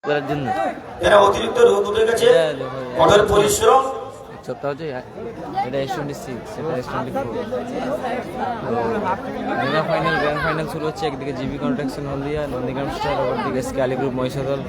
করার জন্য এরা অতিরিক্ত রোদ উঠে গেছে, কঠোর পরিশ্রম। সপ্তাহ হচ্ছে এটা S26, সেটা S24। Mega final, grand final শুরু হচ্ছে। একদিকে জিবি কন্ট্রাকশন হলদিয়া, নন্দীগ্রাম স্টার, অপরদিকে স্কালি গ্রুপ মহিষাদল,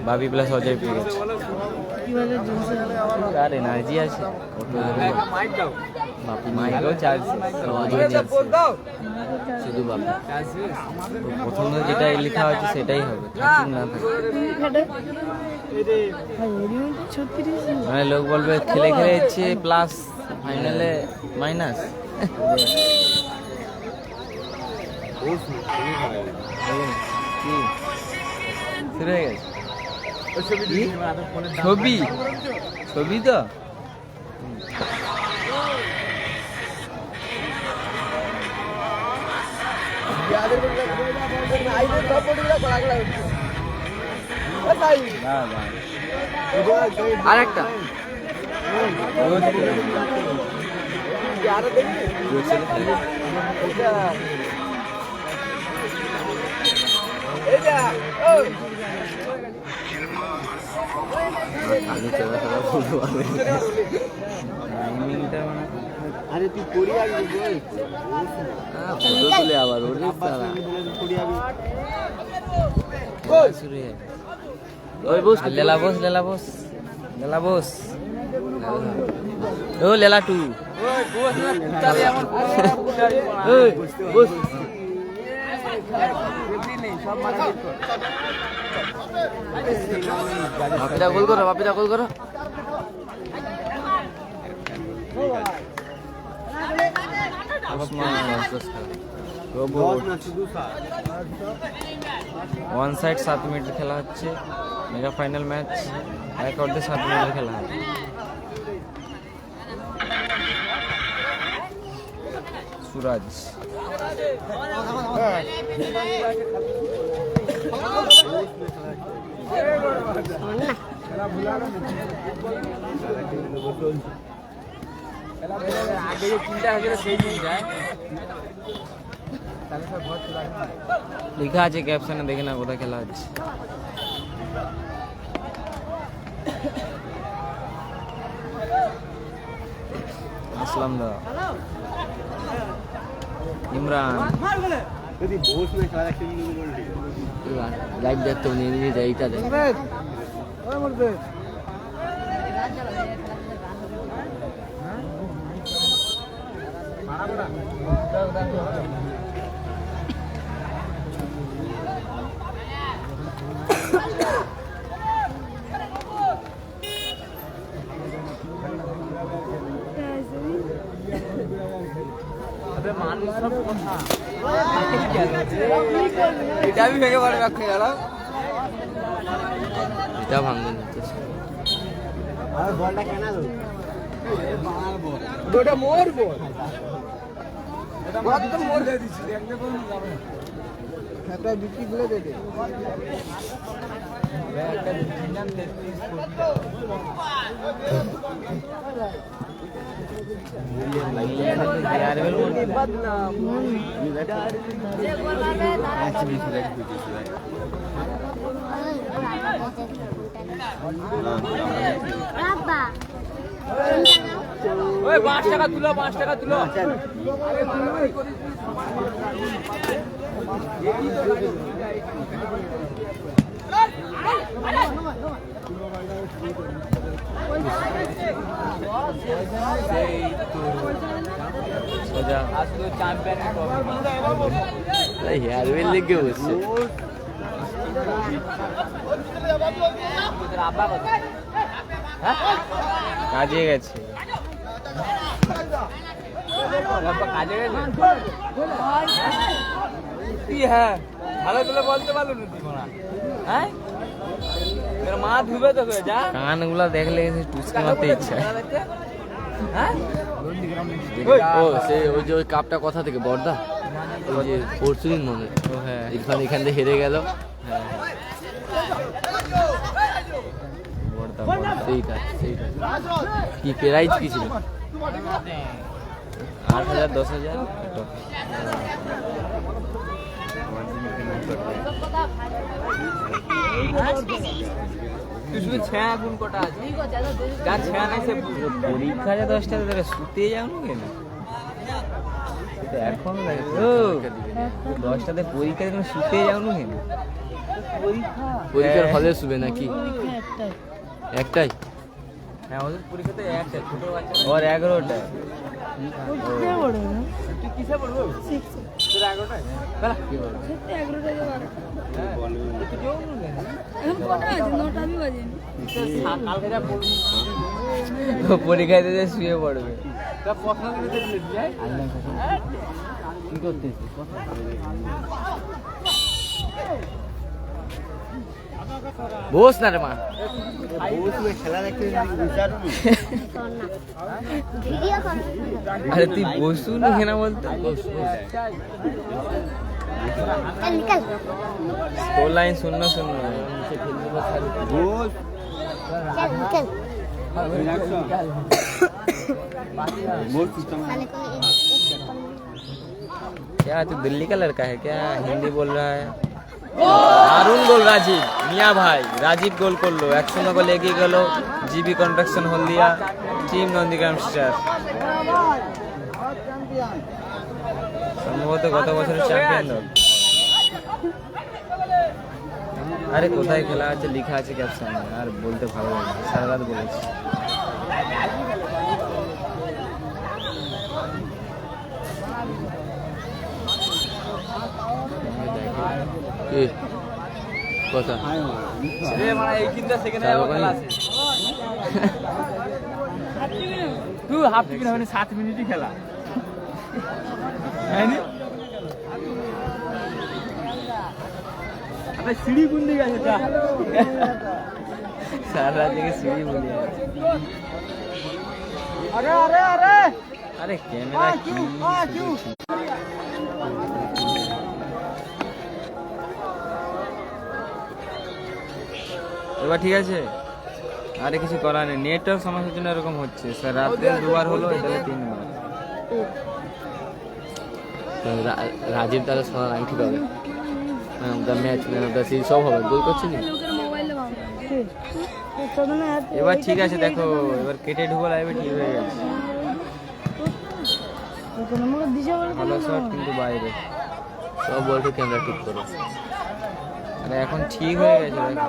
বাবি প্লাস অজয় পেয়ে গেছে। আর এনার্জি আছে, মাইকেও চার্জ, শুধু বাবু। প্রথম যেটা লেখা হচ্ছে সেটাই হবে, থাকুক না থাকুক। মানে লোক বলবে খেলে খেলে হচ্ছে প্লাস, ফাইনালে মাইনাস। শুরু হয়ে গেছে ছবি, ছবি তো আর একটা আরে তুই পড়ি আসবি, ফটো তুলে আবার ওই বস, লেলা বস, লেলা বস, লেলা বস, ও লেলা টু বস। বাপিদা গোল করো, বাপিদা গোল করো। ওয়ান সাইড 7 মিনিট খেলা হচ্ছে। মেগা ফাইনাল ম্যাচ এক অর্ধে 7 মিনিটের খেলা হয়। সুরাজ লেখা আছে ক্যাপশনে, দেখে না কোথায় খেলা হচ্ছে। আসলাম দা, ইমরান লাইভ দেখতে নিয়ে যায় এইটা দেখ। এটা আমি ভেঙে পড়ে রাখতে গেল, এটা ভাঙবে না। বলটা কেন ওটা মোর বল, তো মোর দিয়ে দিছি, দেখলে কোন যাবে না। এটা বিক্রি করে দে দে, একটা দিনাম 33 ওই 5 টাকা তুলো, 5 টাকা তুলো। কাজে গেছে, কাজে গেছে। হ্যাঁ ভালো করে বলতে পারলো না তুই, হ্যাঁ মা ধুবে তো যা। কানগুলা দেখলে টুসকে মারতে ইচ্ছা। ও সে ওই যে ওই কাপটা কথা থেকে বর্দা, ওই যে পরশুদিন মনে, হ্যাঁ ইরফান এখান থেকে হেরে গেল। সেইটা সেইটা কি প্রাইজ কি ছিল? 8,000 10,000। তুই শুধু ছেঁয়া গুণ কটা আছে যার ছেঁয়া নাই সে পরীক্ষা যে 10টা ধরে শুতে যাও না কেন এখন ও 10টাতে পরীক্ষা কেন শুতে যাও না কেন পরীক্ষার হলে শুবে নাকি একটাই হ্যাঁ ওদের পরীক্ষা তো একটা ছোট বাচ্চা ওর 11টা তুই কিসে পড়বো তোর 11টায় বেলা কি বল 11টায় যাবে তুই যাও না কেন এখন কটা আছে 9টা আমি বাজেনি কালকে যা পড়বি পরীক্ষা দিতে শুয়ে পড়বে তা প্রশ্ন দিতে দিলি যাই কি করতেছিস বস না রে মা খেলা দেখতে ভিডিও কর আরে তুই বসু না কেন বলতো চল নিকল স্কোর লাইন 0-0 বস चल निकल साले को क्या तू दिल्ली का लड़का है क्या हिंदी बोल रहा है দারুণ গোল রাজীব মিয়া ভাই রাজীব গোল করলো 1-0 গোল এগিয়ে গেল জিবি কনস্ট্রাকশন হলদিয়া টিম নন্দীগ্রাম স্টার সম্ভবত গত বছরের চ্যাম্পিয়ন দল আরে কোথায় খেলা আছে লেখা আছে ক্যাপশনে আর বলতে ভালো লাগে সারা রাত বলেছি কি কথা রে মানে এই কিনটা সেকেন্ডে আবার খেলা আছে তুই হাফ টিকিট হবে 7 মিনিটই খেলা হয়নি আরে সিঁড়ি কোন দিকে আছে তা সারা দিকে সিঁড়ি বলি আরে আরে আরে আরে ক্যামেরা কি এবার ঠিক আছে আরে কিছু করার নেই নেটওয়ার্ক সমস্যার জন্য এরকম হচ্ছে স্যার রাতে দুবার হলো এটালে 3বার রাজীব দাদা সোনার আংটি পাবে the match man of the series সব হবে গোল করছে নি লোকের মোবাইলে বাবা এবার ঠিক আছে দেখো এবার কেটে ঢুকো লাইভে ঠিক হয়ে গেছে আমাকে দিশা বলে ভালো শট কিন্তু বাইরে সব বলতে ক্যামেরা ঠিক করো আরে এখন ঠিক হয়ে গেছে দেখো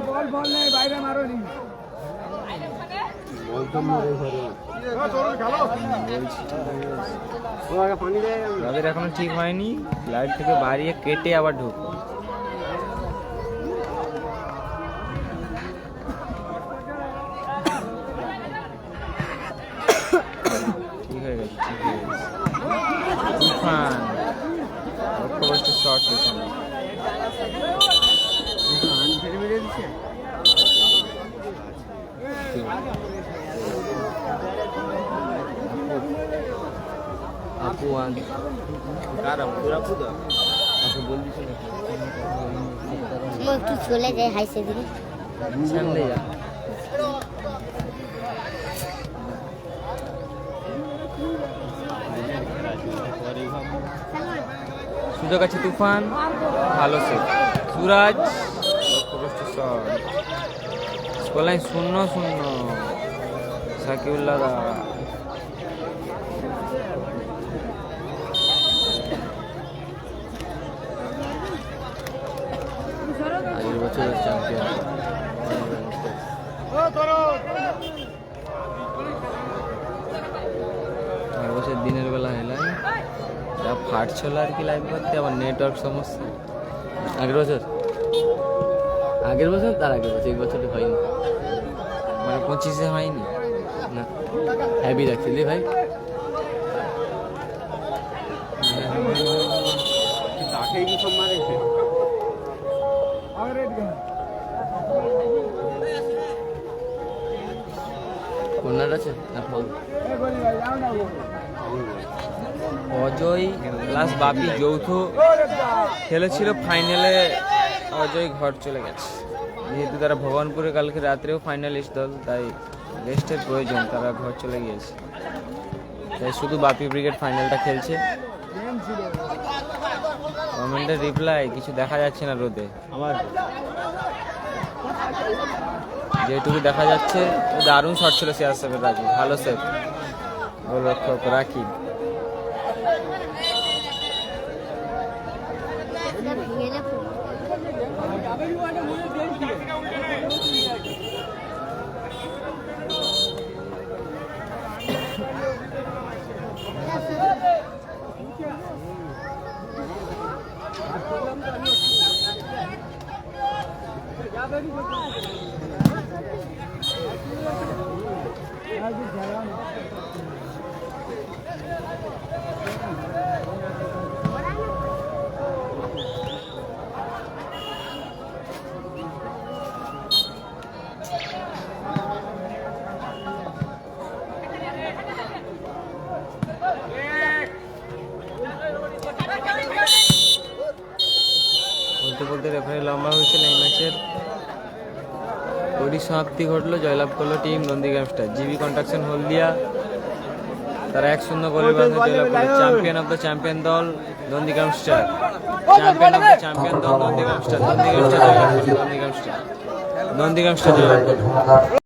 তাদের এখনো ঠিক হয়নি লাইট থেকে বাড়িয়ে কেটে আবার ঢুকো ঠিক হয়ে গেছে ঠিক হয়ে গেছে তুফান লক্ষ্যবস্তু শট তুফান আপু আন আপু বল দিছ না मैं একটু চলে যাই হাইসে দিকে সামনে যা সুযোগ আছে তুফান ভালো সে সুরাজ লক্ষ্যবস্তু শট স্কোর লাইন 0-0 সাকিউল্লাহ দা আগের বছরের চ্যাম্পিয়ন আর বছর দিনের বেলা হেলাই যা ফাটছিল আর কি লাইভ করতে আবার নেটওয়ার্ক সমস্যা আগের বছর তার আগের বছর এই বছরটা হয়নি মানে 25-এ হয়নি না হ্যাভি রাখছিলি ভাই কর্নার আছে না ফাউল অজয় প্লাস বাপি যৌথ খেলেছিল ফাইনালে অজয় ঘর চলে গেছে যেহেতু তারা ভগবানপুরে কালকে রাত্রেও ফাইনালিস্ট দল তাই রেস্টের প্রয়োজন তারা ঘর চলে গিয়েছে তাই শুধু বাপি ব্রিগেড ফাইনালটা খেলছে কমেন্টের রিপ্লাই কিছু দেখা যাচ্ছে না রোদে আমার যেটুকু দেখা যাচ্ছে দারুণ শট ছিল সিআরএসএফের রাজু, ভালো সেভ গোলরক্ষক রাকিব। বলতে বলতে রেফারি লম্বা হয়েছিল এই ম্যাচের পরিসমাপ্তি ঘটলো, জয়লাভ করলো team Nandigram star. GB construction Haldia তারা 1-0 গোলের ব্যবধানে জয়লাভ করে। চ্যাম্পিয়ন অফ দ্য চ্যাম্পিয়ন দল Nandigram star, champion of the champion দল নন্দীগ্রাম স্টার। নন্দীগ্রাম স্টার জয়লাভ করলো, নন্দীগ্রাম স্টার জয়লাভ করলো।